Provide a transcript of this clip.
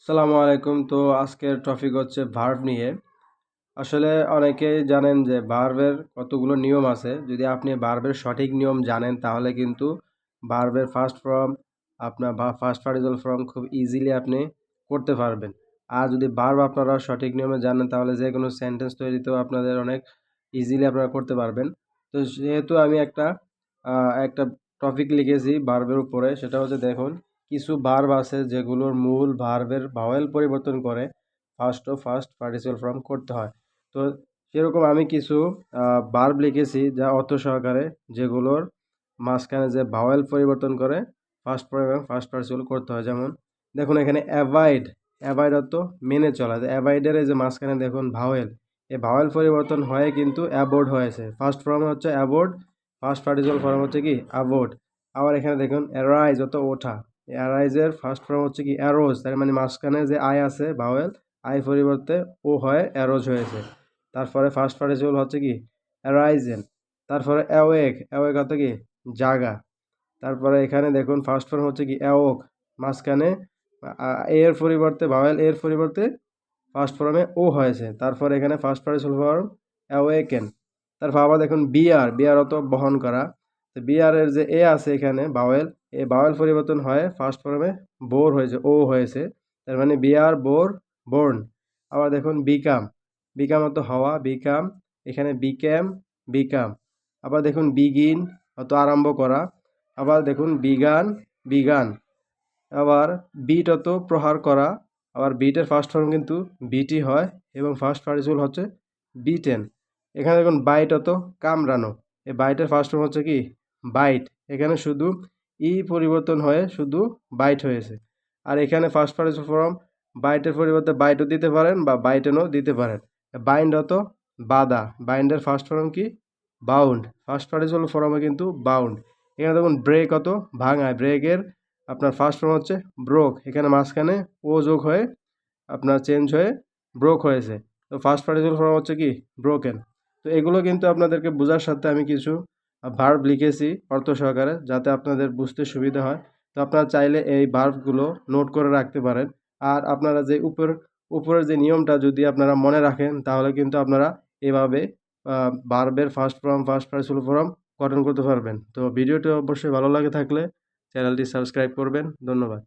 আসসালামু আলাইকুম। তো আজকের টপিক হচ্ছে ভার্ব নিয়ে। আসলে অনেকেই জানেন যে ভার্বের কতগুলো নিয়ম আছে। যদি আপনি ভার্বের সঠিক নিয়ম জানেন তাহলে কিন্তু ভার্বের ফার্স্ট ফর্ম আপনার বা ফার্স্ট পার্টিসিপল ফর্ম খুব ইজিলি আপনি করতে পারবেন। আর যদি ভার্ব আপনারা সঠিক নিয়মে জানেন তাহলে যে কোনো সেন্টেন্স তৈরিতেও আপনাদের অনেক ইজিলি আপনারা করতে পারবেন। তো যেহেতু আমি একটা টপিক লিখেছি ভার্বের উপরে, সেটা হচ্ছে দেখুন কিছু ভার্ব আছে যেগুলোর মূল ভার্বের ভাওয়েল পরিবর্তন করে ফার্স্ট পার্টিসিপল ফর্ম করতে হয়। তো সেরকম আমি কিছু ভার্ব লিখেছি যা অর্থ সহকারে, যেগুলোর মাঝখানে যে ভাওয়েল পরিবর্তন করে ফার্স্ট ফর্ম এবং ফার্স্ট পার্টিসিপল করতে হয়। যেমন দেখুন এখানে অ্যাভয়েড, অ্যাভয়েড অর্থ মেনে চলা। অ্যাভয়েডের এই যে মাঝখানে দেখুন ভাওয়েল, এই ভাওয়েল পরিবর্তন হয়ে কিন্তু অ্যাবোর্ড হয়েছে। ফার্স্ট ফর্ম হচ্ছে অ্যাবোর্ড, ফার্স্ট পার্টিসিপল ফর্ম হচ্ছে কি অ্যাবোর্ড। আবার এখানে দেখুন অ্যারাইজ অত ওঠা, অ্যারাইজের ফার্স্ট ফর্ম হচ্ছে কি অ্যারোজ, তার মানে মাঝখানে যে আই আছে ভাওয়েল, আই পরিবর্তে ও হয় অ্যারোজ হয়েছে। তারপরে ফার্স্ট পার্টিসিপল হচ্ছে কি অ্যারাইজেন। তারপরে অ্যাওয়েক, অ্যাওয়েক অর্থ কি জাগা। তারপরে এখানে দেখুন ফার্স্ট ফর্ম হচ্ছে কি অ্যাওক, মাঝখানে এর পরিবর্তে ভাওয়েল এর পরিবর্তে ফার্স্ট ফর্মে ও হয়েছে। তারপর এখানে ফার্স্ট পার্টিসিপল ফর্ম অ্যাওয়েকেন। তারপর আবার দেখুন বিয়ার, বিয়ার অত বহন করা। তো বিয়ারের যে এ আছে এখানে ভাওয়েল, এই ভাওয়েল পরিবর্তন হয় ফার্স্ট ফর্মে বোর হয়েছে, ও হয়েছে। তার মানে বিয়ার বোর বোর্ন। আবার দেখুন বিকাম, বিকাম অত হওয়া, বিকাম। এখানে বিকেম বিকাম। আবার দেখুন বিগিন অত আরম্ভ করা। আবার দেখুন বিগান বিগান। আবার বিট অত প্রহার করা। আবার বিটের ফার্স্ট ফর্ম কিন্তু বিটি হয় এবং ফার্স্ট পার্টিসিপল হচ্ছে বিটেন। এখানে দেখুন বাইট অত কামড়ানো, এই বাইটের ফার্স্ট ফর্ম হচ্ছে কি বাইট। এখানে শুধু ই পরিবর্তন হয়ে শুধু বাইট হয়েছে। আর এখানে ফার্স্ট পার্টিসিপল ফর্ম বাইটের পরিবর্তে বাইটও দিতে পারেন বা বাইটেনও দিতে পারেন। বাইন্ড অত বাধা, বাইন্ডের ফার্স্ট ফর্ম কি বাউন্ড, ফার্স্ট পার্টিসিপল ফর্মে কিন্তু বাউন্ড। এখানে দেখুন ব্রেক অত ভাঙায়, ব্রেকের আপনার ফার্স্ট ফর্ম হচ্ছে ব্রোক, এখানে মাঝখানে ও যোগ হয়ে আপনার চেঞ্জ হয়ে ব্রোক হয়েছে। তো ফার্স্ট পার্টিসিপল ফর্ম হচ্ছে কি ব্রোকেন। তো এগুলো কিন্তু আপনাদেরকে বোঝার সাথে আমি কিছু ভার্ব লিখেছি অর্থ সহকারে, যাতে আপনাদের বুঝতে সুবিধা হয়। তো আপনারা চাইলে এই ভার্বগুলো নোট করে রাখতে পারেন। আর আপনারা যে উপরের যে নিয়মটা যদি আপনারা মনে রাখেন তাহলে কিন্তু আপনারা এভাবে ভার্বের first form first participle form গঠন করতে পারবেন। তো ভিডিওটি অবশ্যই ভালো লাগে থাকলে চ্যানেলটি সাবস্ক্রাইব করবেন। ধন্যবাদ।